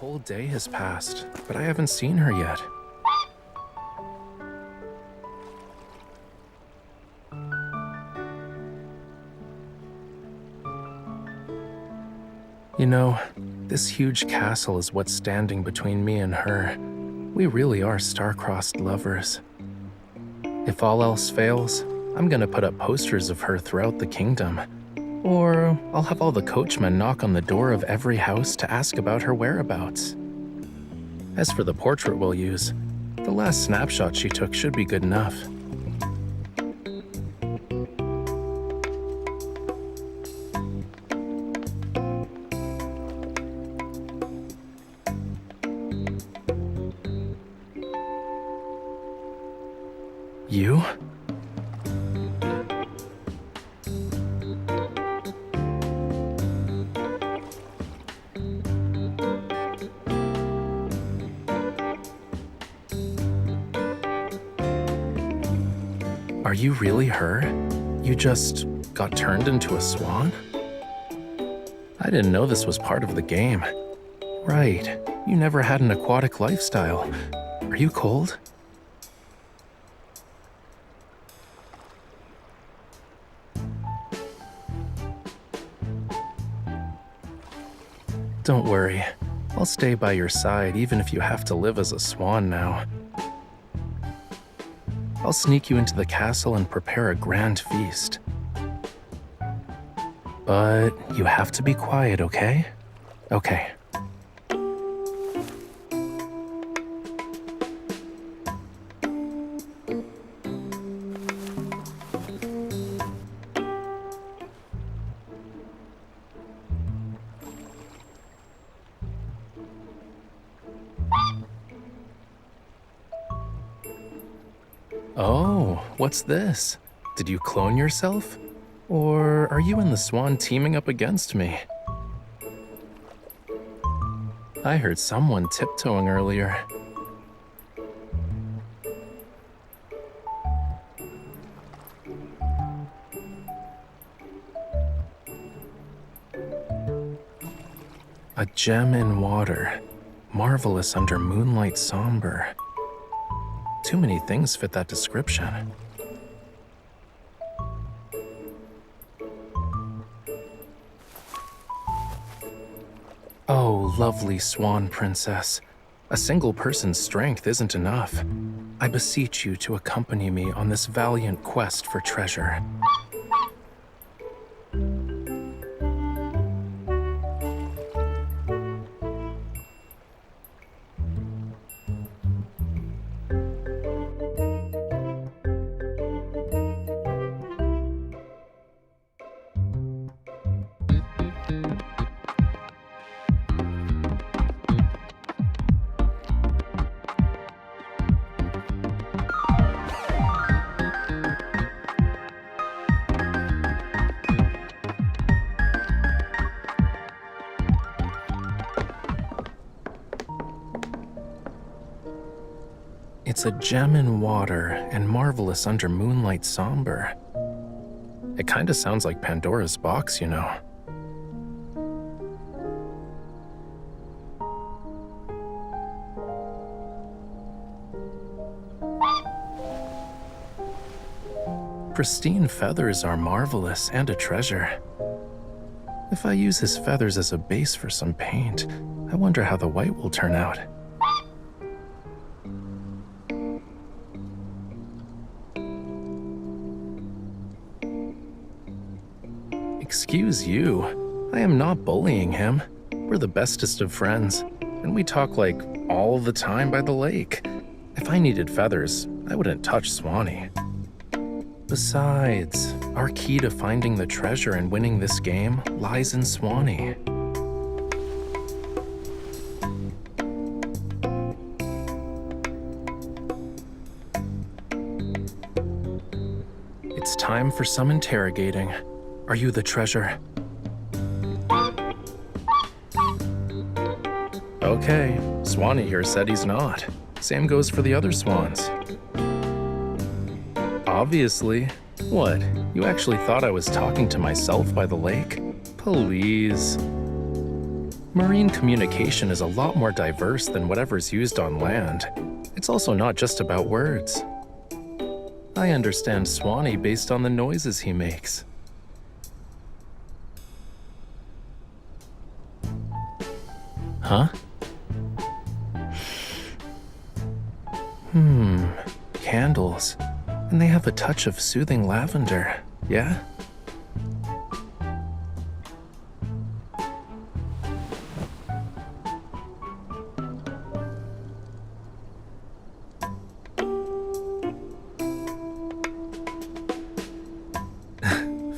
whole day has passed, but I haven't seen her yet. You know, this huge castle is what's standing between me and her. We really are star-crossed lovers. If all else fails, I'm gonna put up posters of her throughout the kingdom. Or I'll have all the coachmen knock on the door of every house to ask about her whereabouts. As for the portrait we'll use, the last snapshot she took should be good enough. You? Are you really her? You just got turned into a swan? I didn't know this was part of the game. Right, you never had an aquatic lifestyle. Are you cold? Don't worry, I'll stay by your side even if you have to live as a swan now. I'll sneak you into the castle and prepare a grand feast. But you have to be quiet, okay? Okay. Oh, what's this? Did you clone yourself? Or are you and the swan teaming up against me? I heard someone tiptoeing earlier. A gem in water, marvelous under moonlight somber. Too many things fit that description. Oh, lovely swan princess. A single person's strength isn't enough. I beseech you to accompany me on this valiant quest for treasure. It's a gem in water and marvelous under moonlight somber. It kinda sounds like Pandora's box, you know. Pristine feathers are marvelous and a treasure. If I use his feathers as a base for some paint, I wonder how the white will turn out. Excuse you, I am not bullying him. We're the bestest of friends, and we talk like all the time by the lake. If I needed feathers, I wouldn't touch Swanee. Besides, our key to finding the treasure and winning this game lies in Swanee. It's time for some interrogating. Are you the treasure? Okay, Swanee here said he's not. Same goes for the other swans. Obviously. What, you actually thought I was talking to myself by the lake? Please. Marine communication is a lot more diverse than whatever's used on land. It's also not just about words. I understand Swanee based on the noises he makes. Huh? Candles. And they have a touch of soothing lavender, yeah?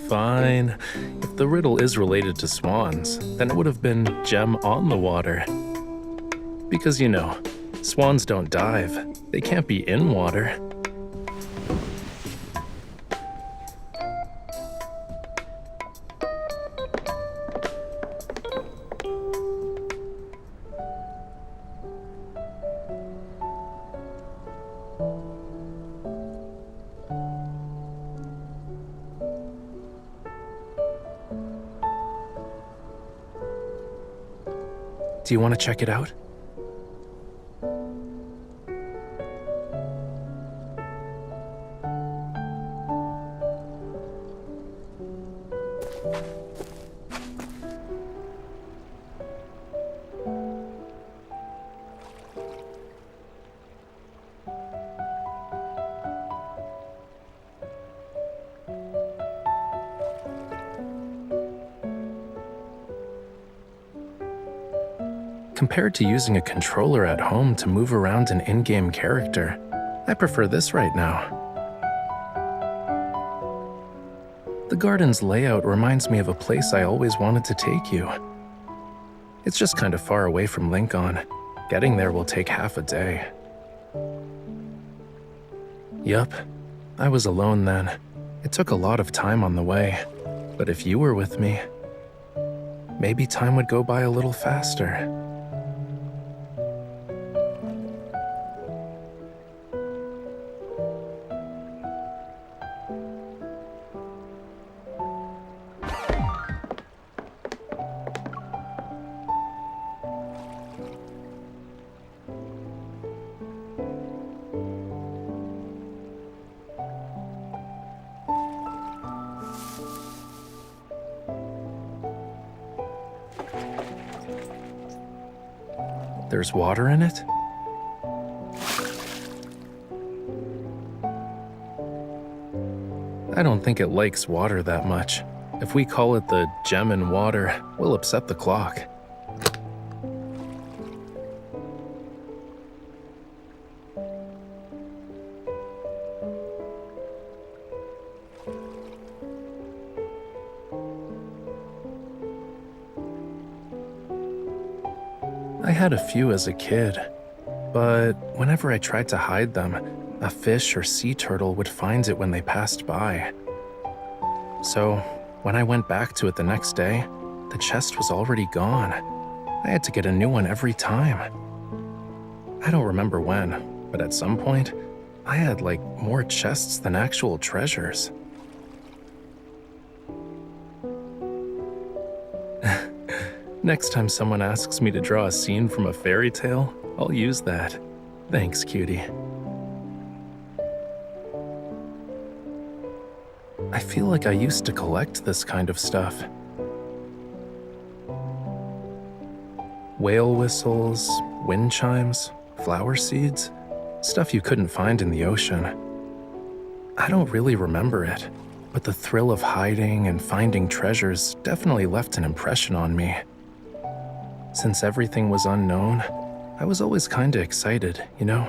Fine. If the riddle is related to swans, then it would have been gem on the water. Because, you know, swans don't dive. They can't be in water. Do you want to check it out? Compared to using a controller at home to move around an in-game character, I prefer this right now. The garden's layout reminds me of a place I always wanted to take you. It's just kind of far away from Lincoln. Getting there will take half a day. Yup, I was alone then. It took a lot of time on the way, but if you were with me, maybe time would go by a little faster. There's water in it? I don't think it likes water that much. If we call it the gem in water, we'll upset the clock. I had a few as a kid, but whenever I tried to hide them, a fish or sea turtle would find it when they passed by. So, when I went back to it the next day, the chest was already gone. I had to get a new one every time. I don't remember when, but at some point, I had like more chests than actual treasures. Next time someone asks me to draw a scene from a fairy tale, I'll use that. Thanks, cutie. I feel like I used to collect this kind of stuff. Whale whistles, wind chimes, flower seeds, stuff you couldn't find in the ocean. I don't really remember it, but the thrill of hiding and finding treasures definitely left an impression on me. Since everything was unknown, I was always kinda excited, you know?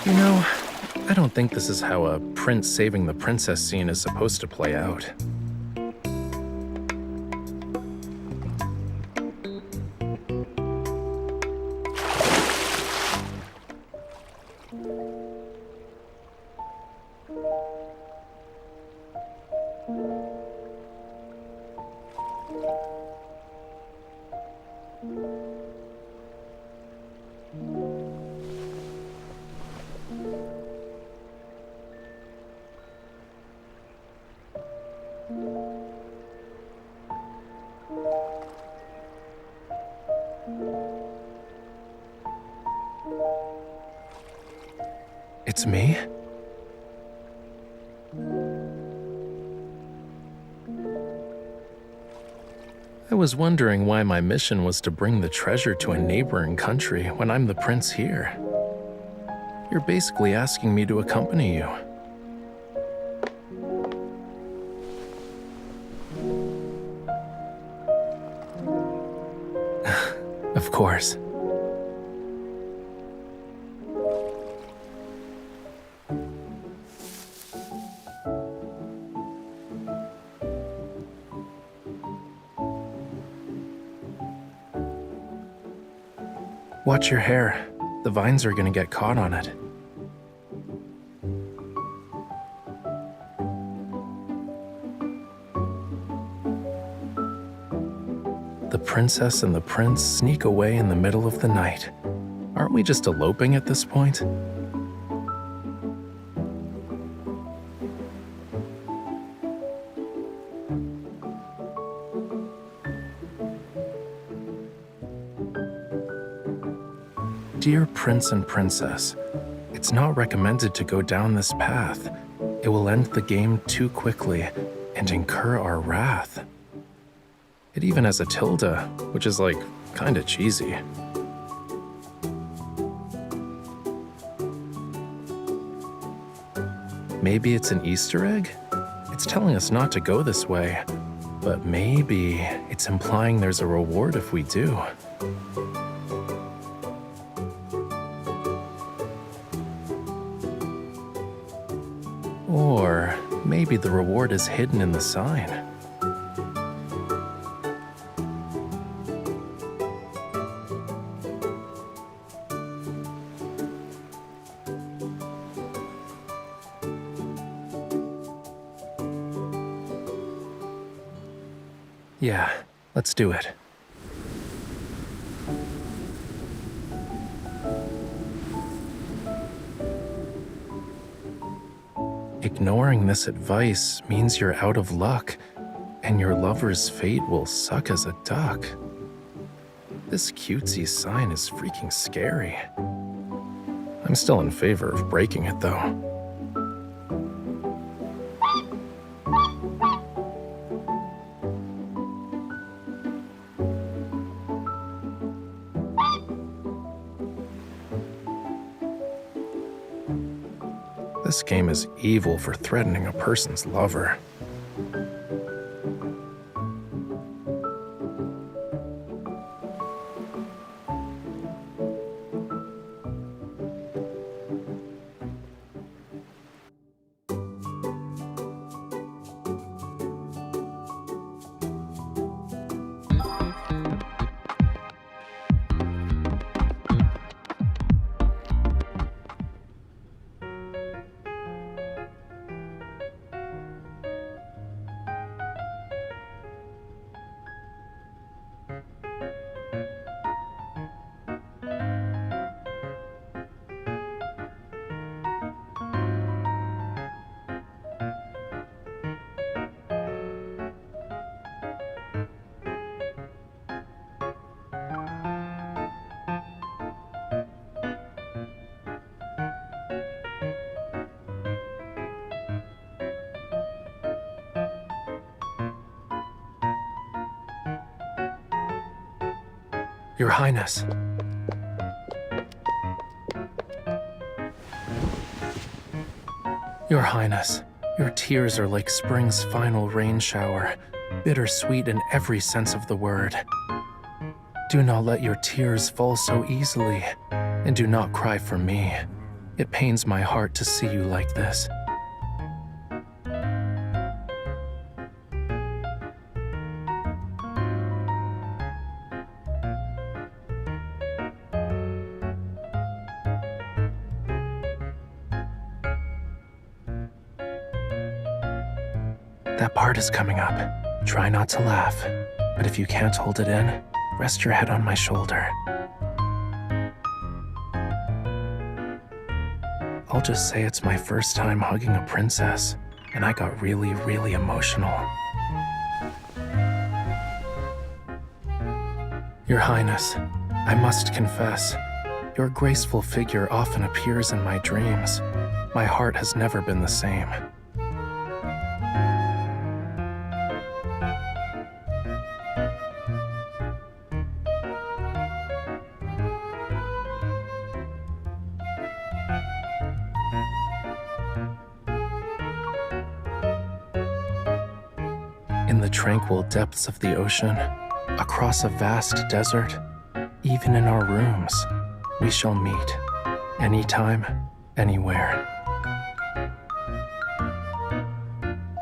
You know, I don't think this is how a prince saving the princess scene is supposed to play out. It's me? I was wondering why my mission was to bring the treasure to a neighboring country when I'm the prince here. You're basically asking me to accompany you. Of course. Watch your hair. The vines are gonna get caught on it. The princess and the prince sneak away in the middle of the night. Aren't we just eloping at this point? Dear Prince and Princess, it's not recommended to go down this path. It will end the game too quickly and incur our wrath. It even has a tilde, which is like kinda cheesy. Maybe it's an Easter egg? It's telling us not to go this way, but maybe it's implying there's a reward if we do. Or maybe the reward is hidden in the sign. Yeah, let's do it. Ignoring this advice means you're out of luck, and your lover's fate will suck as a duck. This cutesy sign is freaking scary. I'm still in favor of breaking it, though. This game is evil for threatening a person's lover. Your Highness. Your Highness, your tears are like spring's final rain shower, bittersweet in every sense of the word. Do not let your tears fall so easily, and do not cry for me. It pains my heart to see you like this. That part is coming up. Try not to laugh, but if you can't hold it in, Rest your head on my shoulder. I'll just say it's my first time hugging a princess, and I got really, really emotional. Your Highness, I must confess, your graceful figure often appears in my dreams. My heart has never been the same. In the tranquil depths of the ocean, across a vast desert, even in our rooms, we shall meet, anytime, anywhere.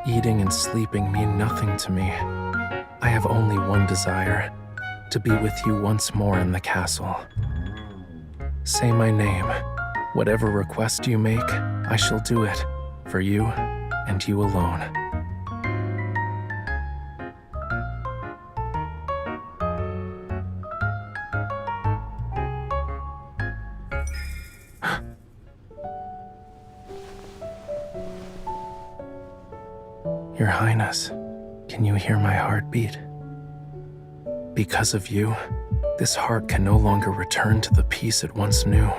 Eating and sleeping mean nothing to me. I have only one desire, to be with you once more in the castle. Say my name. Whatever request you make, I shall do it, for you and you alone. Your Highness, can you hear my heartbeat? Because of you, this heart can no longer return to the peace it once knew.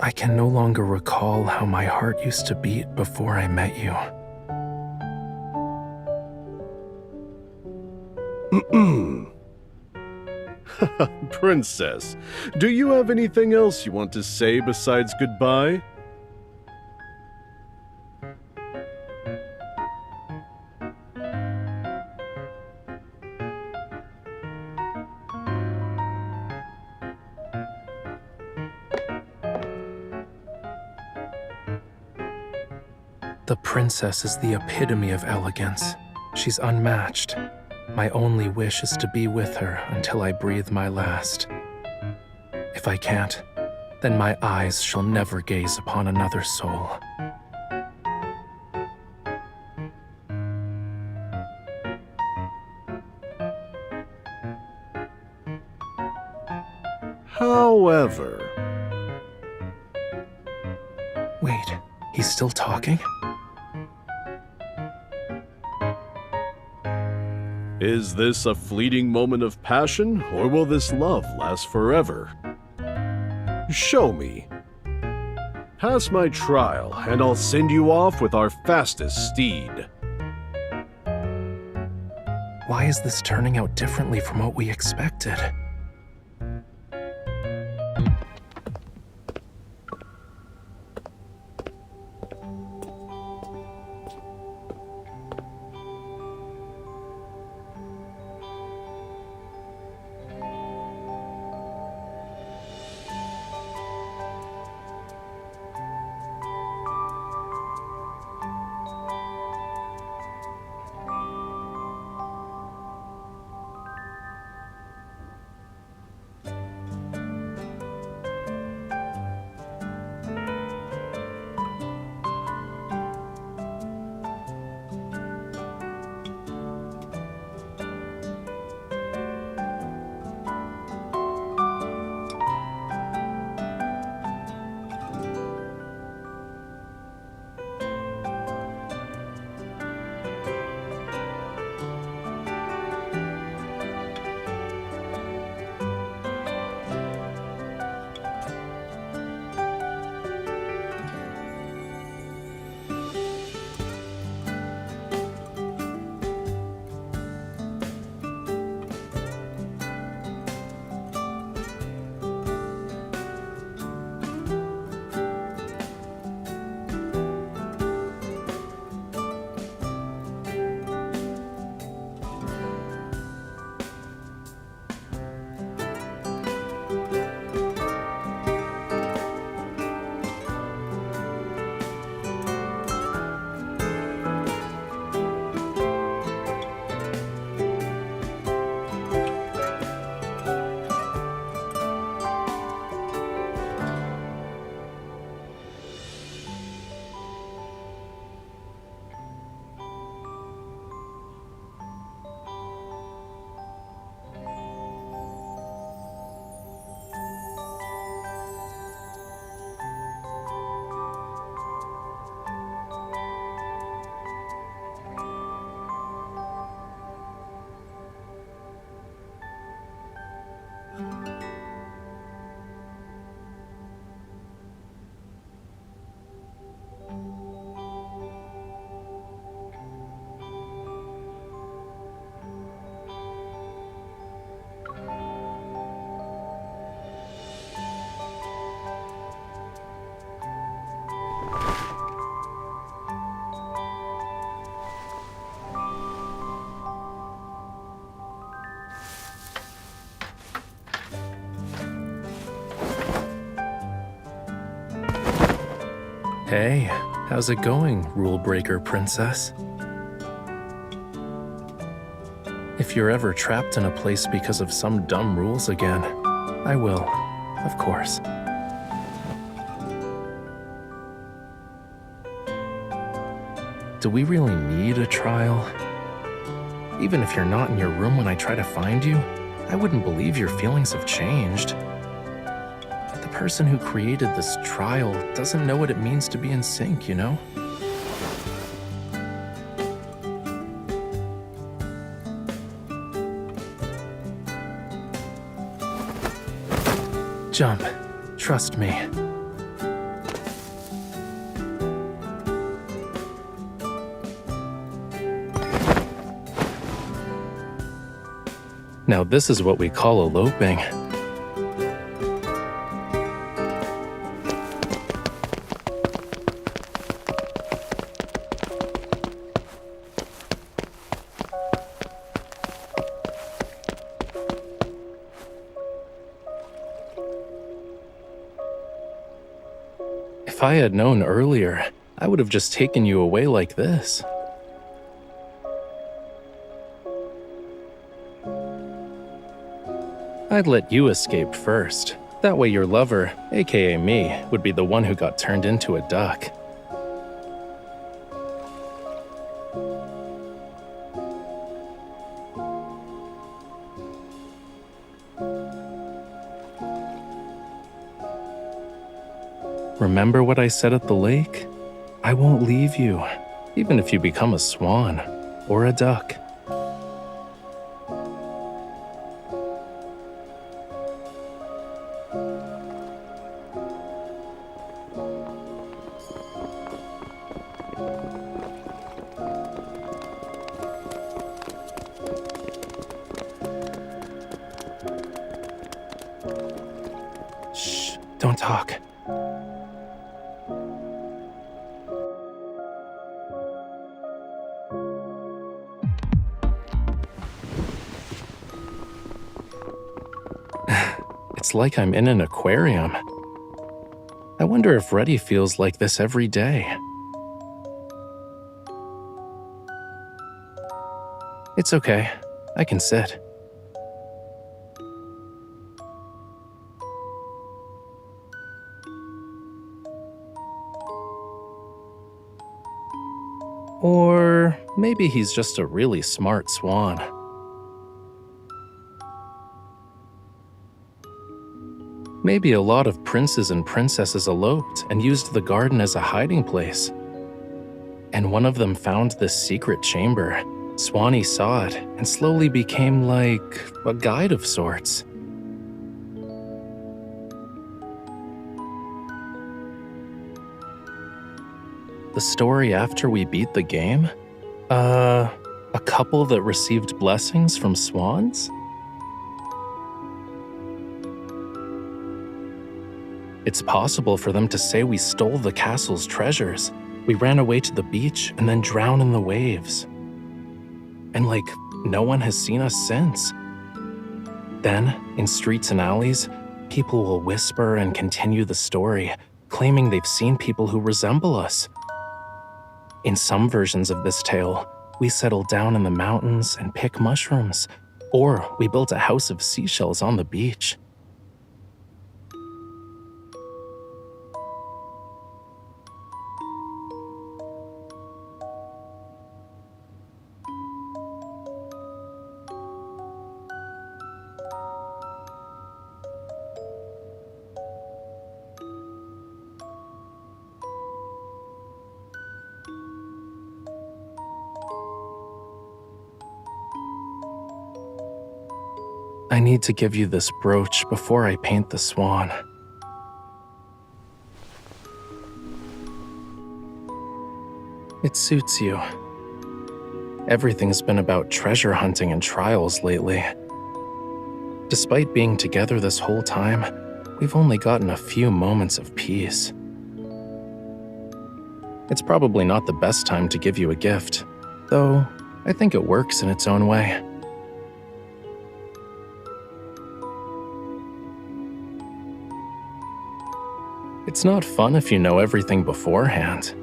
I can no longer recall how my heart used to beat before I met you. Princess, do you have anything else you want to say besides goodbye? The princess is the epitome of elegance. She's unmatched. My only wish is to be with her until I breathe my last. If I can't, then my eyes shall never gaze upon another soul. However... Wait, he's still talking? Is this a fleeting moment of passion, or will this love last forever? Show me. Pass my trial, and I'll send you off with our fastest steed. Why is this turning out differently from what we expected? Hey, how's it going, rule breaker princess? If you're ever trapped in a place because of some dumb rules again, I will, of course. Do we really need a trial? Even if you're not in your room when I try to find you, I wouldn't believe your feelings have changed. The person who created this trial doesn't know what it means to be in sync, you know? Jump. Trust me. Now this is what we call eloping. If I had known earlier, I would have just taken you away like this. I'd let you escape first. That way your lover, aka me, would be the one who got turned into a duck. Remember what I said at the lake? I won't leave you, even if you become a swan or a duck. Shh, don't talk. It's like I'm in an aquarium. I wonder if Reddy feels like this every day. It's okay. I can sit. Or maybe he's just a really smart swan. Maybe a lot of princes and princesses eloped and used the garden as a hiding place. And one of them found this secret chamber. Swanee saw it and slowly became like a guide of sorts. The story after we beat the game? A couple that received blessings from swans? It's possible for them to say we stole the castle's treasures. We ran away to the beach and then drowned in the waves. And no one has seen us since. Then, in streets and alleys, people will whisper and continue the story, claiming they've seen people who resemble us. In some versions of this tale, we settled down in the mountains and pick mushrooms, or we built a house of seashells on the beach. I need to give you this brooch before I paint the swan. It suits you. Everything's been about treasure hunting and trials lately. Despite being together this whole time, we've only gotten a few moments of peace. It's probably not the best time to give you a gift, though I think it works in its own way. It's not fun if you know everything beforehand.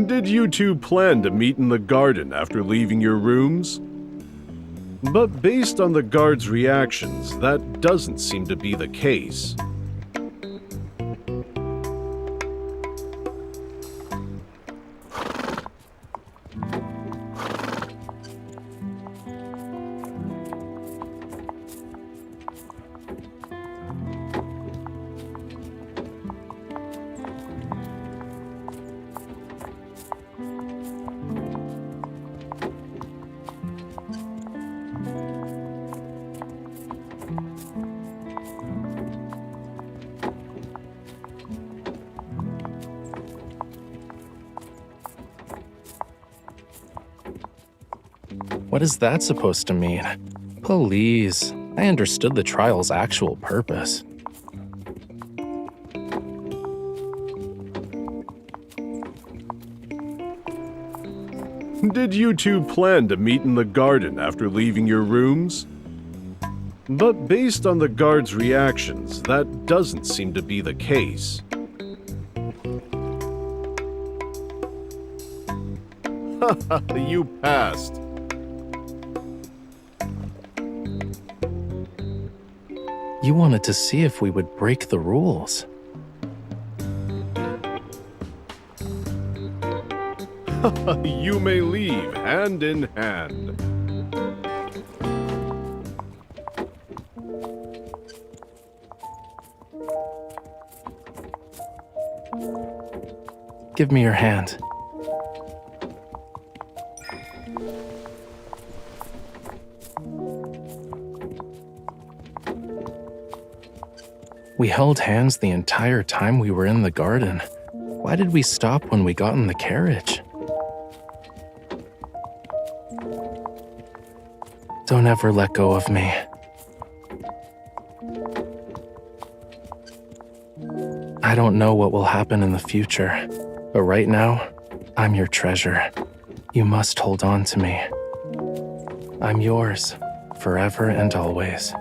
Did you two plan to meet in the garden after leaving your rooms? But based on the guard's reactions, that doesn't seem to be the case. What is that supposed to mean? Please, I understood the trial's actual purpose. Did you two plan to meet in the garden after leaving your rooms? But based on the guard's reactions, that doesn't seem to be the case. Haha, you passed. You wanted to see if we would break the rules. You may leave hand in hand. Give me your hand. We held hands the entire time we were in the garden. Why did we stop when we got in the carriage? Don't ever let go of me. I don't know what will happen in the future, but right now, I'm your treasure. You must hold on to me. I'm yours, forever and always.